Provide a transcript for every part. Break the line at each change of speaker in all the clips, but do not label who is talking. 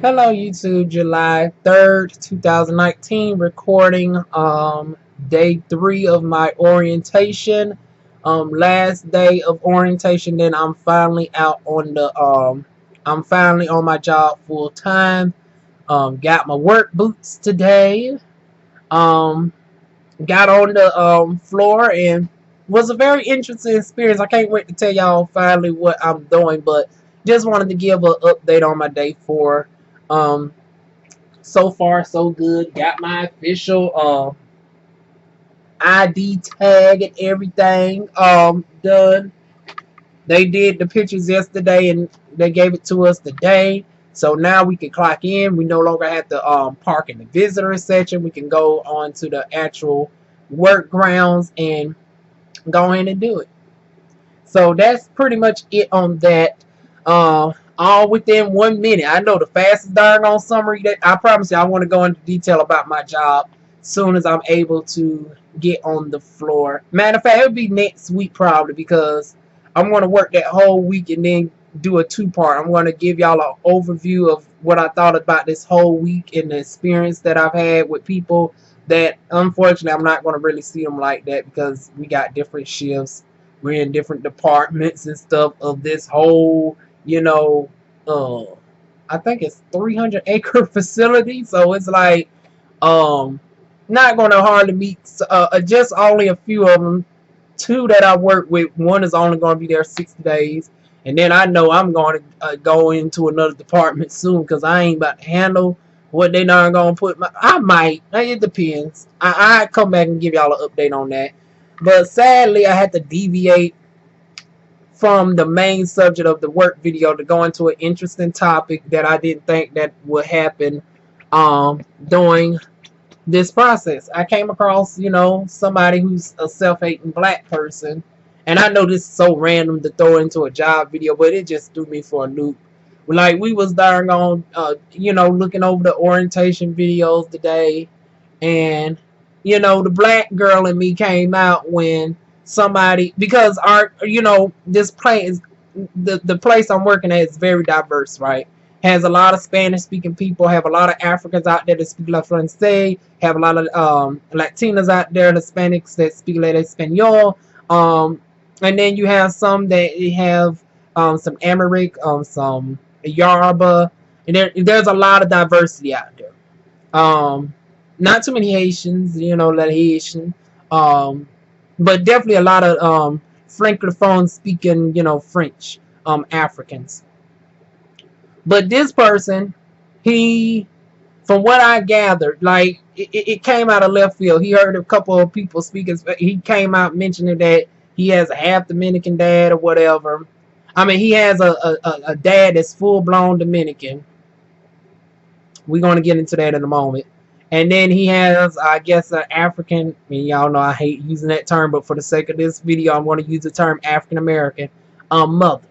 Hello YouTube, July 3rd, 2019, recording day 3 of my orientation. Last day of orientation, then I'm finally out on the I'm finally on my job full time. Got my work boots today. Um got on the floor and was a very interesting experience. I can't wait to tell y'all finally what I'm doing, but just wanted to give an update on my day 4. Um so far so good. Got my official ID tag and everything done. They did the pictures yesterday and they gave it to us today. So now we can clock in. We no longer have to park in the visitor section. We can go on to the actual work grounds and go in and do it. So that's pretty much it on that. All within 1 minute. I know the fastest darn on summary that I promise you I want to go into detail about my job soon as I'm able to get on the floor. Matter of fact, it'll be next week probably because I'm going to work that whole week and then do a two-part. I'm going to give y'all an overview of what I thought about this whole week and the experience that I've had with people that unfortunately I'm not going to really see them like that because we got different shifts. We're in different departments and stuff of this whole, you know, I think it's 300-acre facility. So it's like, not going to hardly meet, just only a few of them. 2 that I work with, one is only going to be there 60 days. And then I know I'm going to go into another department soon because I ain't about to handle what they not going to put. I might. It depends. I come back and give y'all an update on that. But sadly, I had to deviate from the main subject of the work video to go into an interesting topic that I didn't think that would happen during this process. I came across, somebody who's a self-hating black person. And I know this is so random to throw into a job video, but it just threw me for a loop. Like, we was darn on, looking over the orientation videos today. And, the black girl in me came out when somebody, because this place, the place I'm working at is very diverse, right? Has a lot of Spanish-speaking people, have a lot of Africans out there that speak La Francais, have a lot of Latinas out there, the Hispanics that speak La Espanol, and then you have some that have some Amharic, some Yoruba, and there's a lot of diversity out there. Not too many Haitians, that Haitian, but definitely a lot of francophone speaking, French, Africans. But this person, from what I gathered, like it came out of left field. He heard a couple of people speaking. He came out mentioning that he has a half Dominican dad or whatever. I mean, he has a dad that's full blown Dominican. We're going to get into that in a moment. And then he has, I guess, an African. I mean, y'all know I hate using that term, but for the sake of this video, I'm going to use the term African American mother.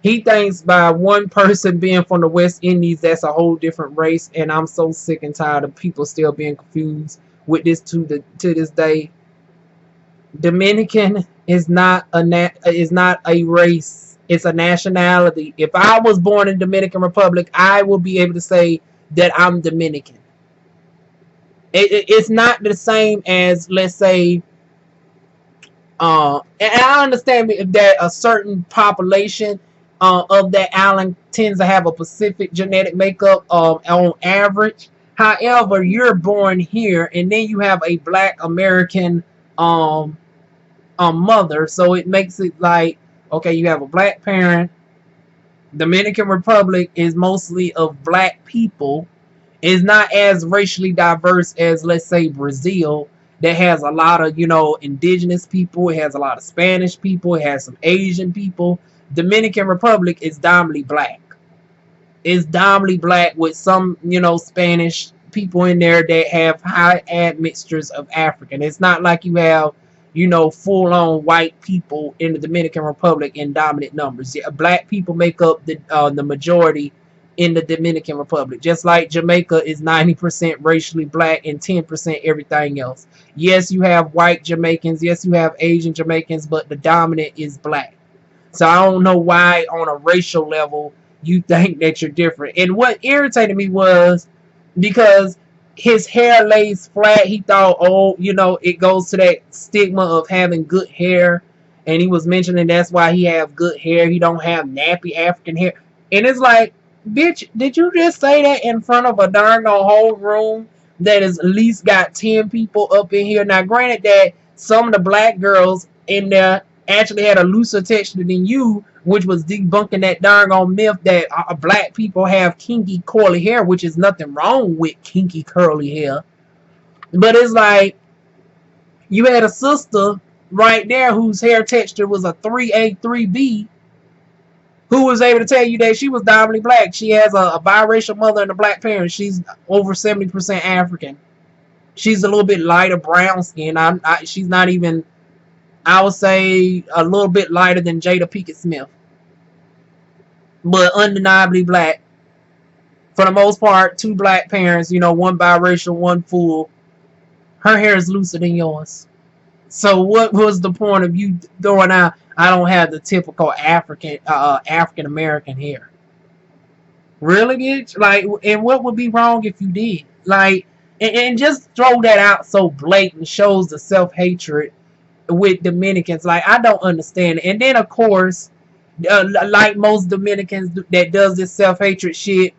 He thinks by one person being from the West Indies, that's a whole different race, and I'm so sick and tired of people still being confused with this to this day. Dominican is not a race; it's a nationality. If I was born in Dominican Republic, I will be able to say that I'm Dominican. It's not the same as, let's say, and I understand that a certain population of that island tends to have a specific genetic makeup on average. However, you're born here and then you have a black American mother, so it makes it like, okay, you have a black parent. Dominican Republic is mostly of black people. It's not as racially diverse as, let's say, Brazil, that has a lot of, indigenous people. It has a lot of Spanish people. It has some Asian people. Dominican Republic is dominantly black. It's dominantly black with some, Spanish people in there that have high admixtures of African. It's not like you have, full-on white people in the Dominican Republic in dominant numbers. Yeah, black people make up the majority in the Dominican Republic. Just like Jamaica is 90% racially black and 10% everything else. Yes, you have white Jamaicans. Yes, you have Asian Jamaicans, but the dominant is black. So I don't know why on a racial level you think that you're different. And what irritated me was because his hair lays flat. He thought, oh, it goes to that stigma of having good hair. And he was mentioning that's why he have good hair. He don't have nappy African hair. And it's like, bitch, did you just say that in front of a darn whole room that is at least got 10 people up in here? Now, granted that some of the black girls in there actually had a looser texture than you, which was debunking that darn myth that black people have kinky curly hair, which is nothing wrong with kinky curly hair. But it's like you had a sister right there whose hair texture was a 3A, 3B, who was able to tell you that she was dominantly black. She has a biracial mother and a black parent. She's over 70% African. She's a little bit lighter brown skin. She's not even, I would say, a little bit lighter than Jada Pinkett Smith. But undeniably black. For the most part, 2 black parents, one biracial, one full. Her hair is looser than yours. So what was the point of you throwing out, I don't have the typical African American hair? Really, bitch? Like, and what would be wrong if you did? Like, and just throw that out so blatant shows the self-hatred with Dominicans. Like, I don't understand it. And then, of course, like most Dominicans that does this self-hatred shit,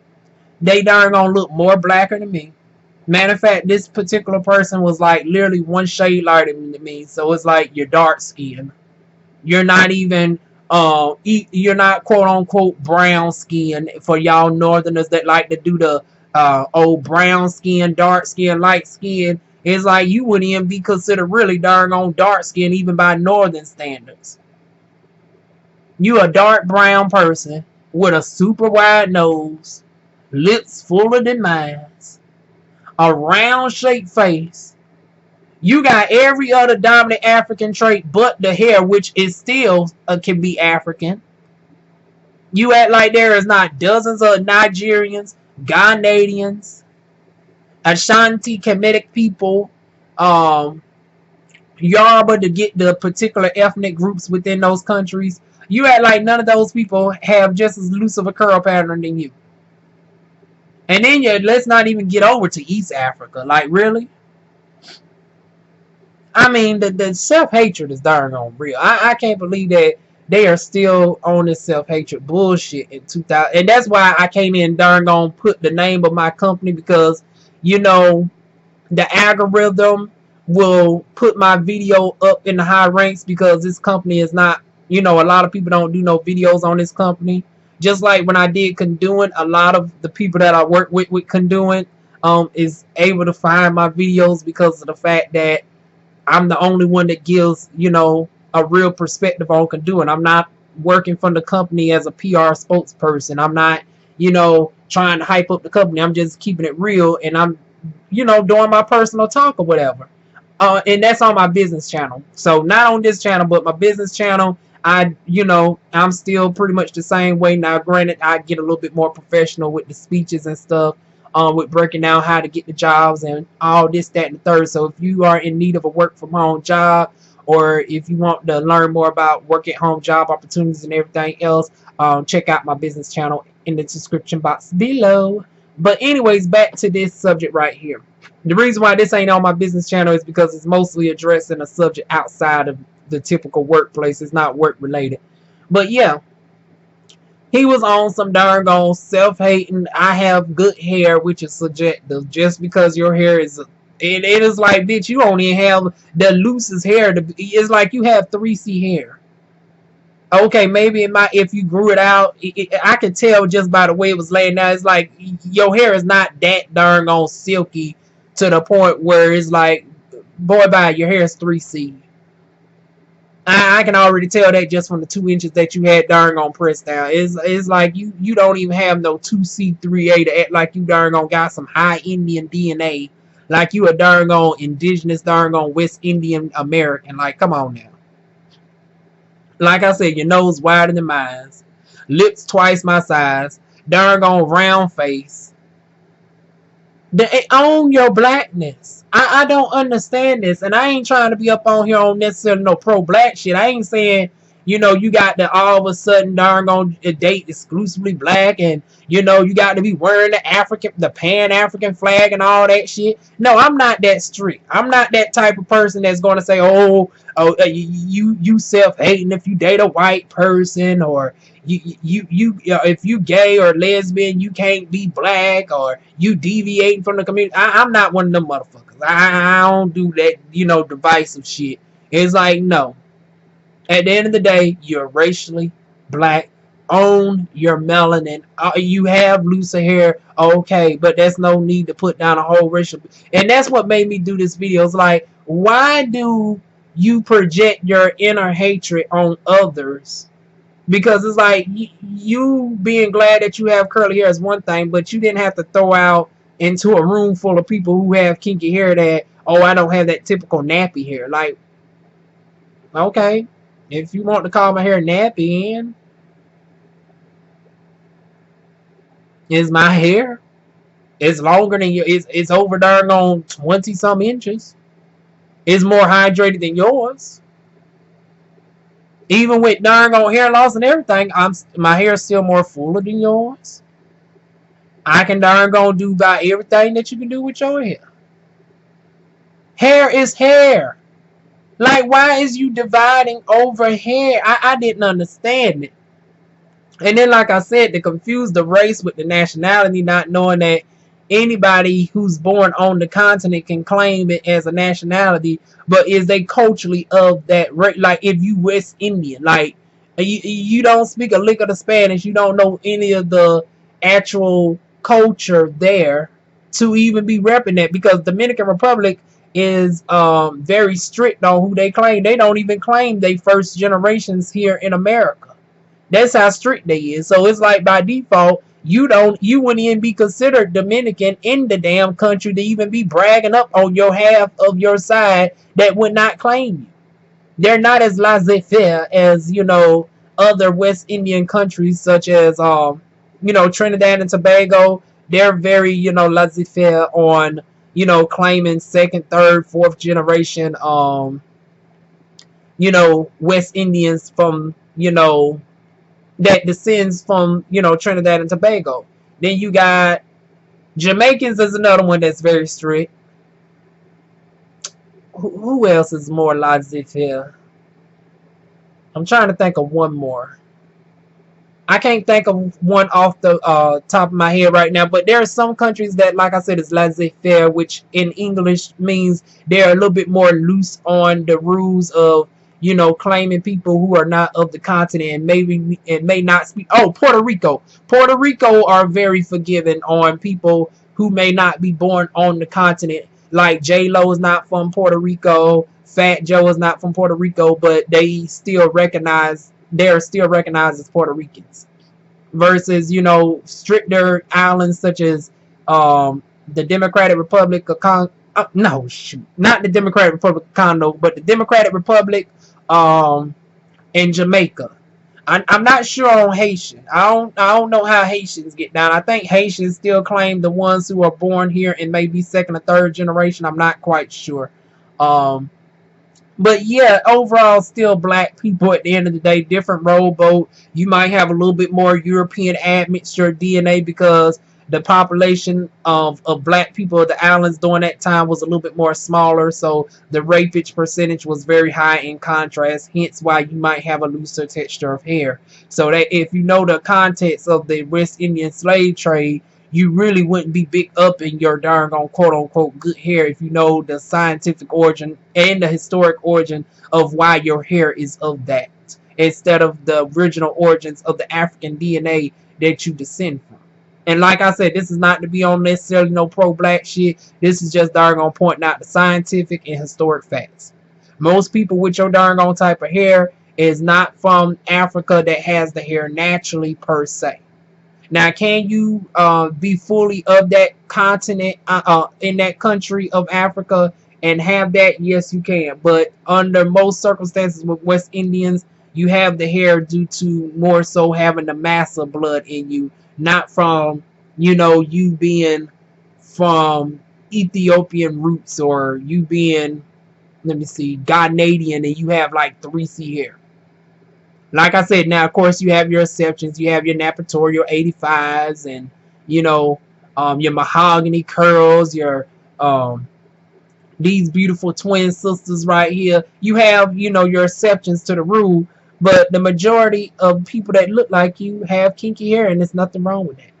they darn gonna look more blacker than me. Matter of fact, this particular person was like literally one shade lighter than me. So it's like you're dark skinned. You're not even you're not quote unquote brown skin for y'all northerners that like to do the old brown skin, dark skin, light skin. It's like you wouldn't even be considered really darn on dark skin even by northern standards. You a dark brown person with a super wide nose, lips fuller than mine, a round shaped face. You got every other dominant African trait but the hair, which is still can be African. You act like there is not dozens of Nigerians, Ghanaians, Ashanti Kemetic people, Yoruba to get the particular ethnic groups within those countries. You act like none of those people have just as loose of a curl pattern than you. And then let's not even get over to East Africa. Like, really? I mean, the self-hatred is darn on real. I can't believe that they are still on this self-hatred bullshit in 2000. And that's why I came in darn on put the name of my company, because, the algorithm will put my video up in the high ranks because this company is not, a lot of people don't do no videos on this company. Just like when I did Conduent, a lot of the people that I work with Conduent is able to find my videos because of the fact that I'm the only one that gives, a real perspective on Conduent. I'm not working for the company as a PR spokesperson. I'm not, trying to hype up the company. I'm just keeping it real, and I'm, doing my personal talk or whatever. And that's on my business channel. So not on this channel, but my business channel. I'm still pretty much the same way. Now, granted, I get a little bit more professional with the speeches and stuff, with breaking down how to get the jobs and all this, that, and the third. So if you are in need of a work from home job, or if you want to learn more about work at home job opportunities and everything else, check out my business channel in the description box below. But anyways, back to this subject right here. The reason why this ain't on my business channel is because it's mostly addressing a subject outside of the typical workplace. It's not work related. But yeah, he was on some darn gone self-hating. I have good hair, which is subjective. Just because your hair is it is like, bitch, you only have the loosest hair. It's like you have 3C hair. Okay, maybe if you grew it out, I could tell just by the way it was laying down. It's like your hair is not that darn on silky to the point where it's like, boy, bye, your hair is 3C. I can already tell that just from the 2 inches that you had darn on pressed down. It's like you don't even have no 2C, 3A to act like you darn on got some high Indian DNA. Like you a darn on indigenous, darn on West Indian American. Like, come on now. Like I said, your nose wider than mine. Lips twice my size. Darn on round face. They own your blackness. I don't understand this. And I ain't trying to be up on here on necessarily no pro-black shit. I ain't saying You know, you got to all of a sudden darn on a date exclusively black, and you know, you got to be wearing the Pan-African flag and all that shit. No, I'm not that strict. I'm not that type of person that's going to say, you self-hating if you date a white person, or if you gay or lesbian, you can't be black, or you deviating from the community. I'm not one of them motherfuckers. I don't do that, divisive shit. It's like, no. At the end of the day, you're racially black. Own your melanin. You have looser hair, okay, but there's no need to put down a whole racial. And that's what made me do this video. It's like, why do you project your inner hatred on others? Because it's like, you being glad that you have curly hair is one thing, but you didn't have to throw out into a room full of people who have kinky hair that, oh, I don't have that typical nappy hair. Like, okay, if you want to call my hair nappy, and is my hair, it's longer than you. It's over darn on 20 some inches. It's more hydrated than yours. Even with darn on hair loss and everything, my hair is still more fuller than yours. I can darn go do about everything that you can do with your hair. Hair is hair. Like, why is you dividing over hair? I didn't understand it. And then, like I said, to confuse the race with the nationality, not knowing that anybody who's born on the continent can claim it as a nationality, but is they culturally of that race. Like, if you West Indian, like, you don't speak a lick of the Spanish, you don't know any of the actual culture there to even be repping that, because Dominican Republic is very strict on who they claim. They don't even claim they first generations here in America. That's how strict they is. So it's like, by default, you wouldn't even be considered Dominican in the damn country to even be bragging up on your half of your side that would not claim you. They're not as laissez-faire as, other West Indian countries, such as Trinidad and Tobago. They're very, laissez-faire on, claiming second, third, fourth generation West Indians from, that descends from, Trinidad and Tobago. Then you got Jamaicans is another one that's very strict. Who else is more laissez-faire? I'm trying to think of one more. I can't think of one off the top of my head right now, but there are some countries that, like I said, is laissez-faire, which in English means they're a little bit more loose on the rules of, claiming people who are not of the continent and may not speak. Oh, Puerto Rico. Puerto Rico are very forgiving on people who may not be born on the continent. Like, J-Lo is not from Puerto Rico. Fat Joe is not from Puerto Rico, but they're still recognized as Puerto Ricans. Versus, stricter islands such as the Democratic Republic of Congo. No, shoot. Not the Democratic Republic of Congo, but the Democratic Republic in Jamaica. I'm not sure on Haitian. I don't know how Haitians get down. I think Haitians still claim the ones who are born here and maybe second or third generation. I'm not quite sure. But yeah, overall, still black people at the end of the day. Different rowboat. You might have a little bit more European admixture DNA because the population of black people of the islands during that time was a little bit more smaller. So the rapage percentage was very high in contrast. Hence why you might have a looser texture of hair. So that if you know the context of the West Indian slave trade, you really wouldn't be big up in your darn on quote unquote good hair if you know the scientific origin and the historic origin of why your hair is of that, instead of the original origins of the African DNA that you descend from. And like I said, this is not to be on necessarily no pro-black shit. This is just darn on pointing out the scientific and historic facts. Most people with your darn on type of hair is not from Africa that has the hair naturally per se. Now, can you be fully of that continent in that country of Africa and have that? Yes, you can. But under most circumstances with West Indians, you have the hair due to more so having the massa blood in you, not from, you being from Ethiopian roots, or you being, let me see, Ghanaian and you have like 3C hair. Like I said, now of course you have your exceptions. You have your Napatorial 85s, and you know, your mahogany curls, your these beautiful twin sisters right here. You have, you know, your exceptions to the rule, but the majority of people that look like you have kinky hair, and there's nothing wrong with that.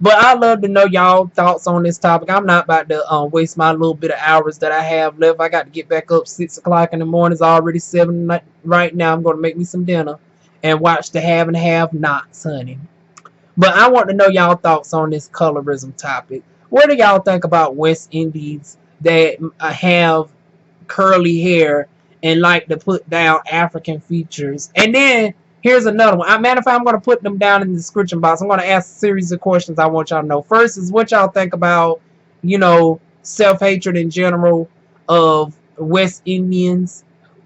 But I love to know y'all thoughts on this topic. I'm not about to waste my little bit of hours that I have left. I got to get back up 6 o'clock in the morning. It's already 7 right now. I'm going to make me some dinner and watch the have and have nots, honey. But I want to know y'all thoughts on this colorism topic. What do y'all think about West Indies that have curly hair and like to put down African features? And then here's another one. Matter of fact, I'm going to put them down in the description box. I'm going to ask a series of questions I want y'all to know. First is what y'all think about, you know, self-hatred in general of West Indians,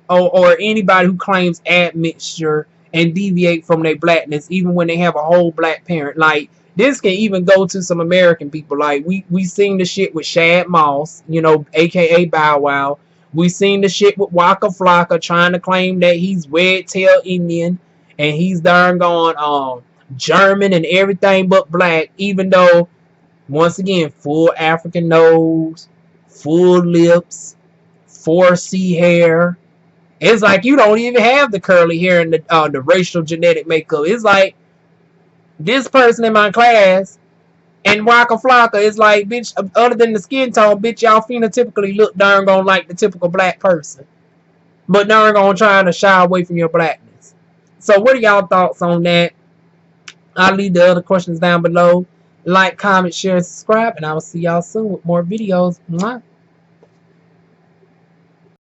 or anybody who claims admixture and deviate from their blackness even when they have a whole black parent. Like, this can even go to some American people. Like, we seen the shit with Shad Moss, you know, aka Bow Wow. We seen the shit with Waka Flocka trying to claim that he's red tail Indian and he's darn gone German and everything but black, even though, once again, full African nose, full lips, 4C hair. It's like you don't even have the curly hair and the racial genetic makeup. It's like this person in my class and Waka Flocka is like, bitch, other than the skin tone, bitch, y'all phenotypically look darn gonna like the typical black person. But darn gonna trying to shy away from your blackness. So what are y'all thoughts on that? I'll leave the other questions down below. Like, comment, share, and subscribe, and I will see y'all soon with more videos. Mwah.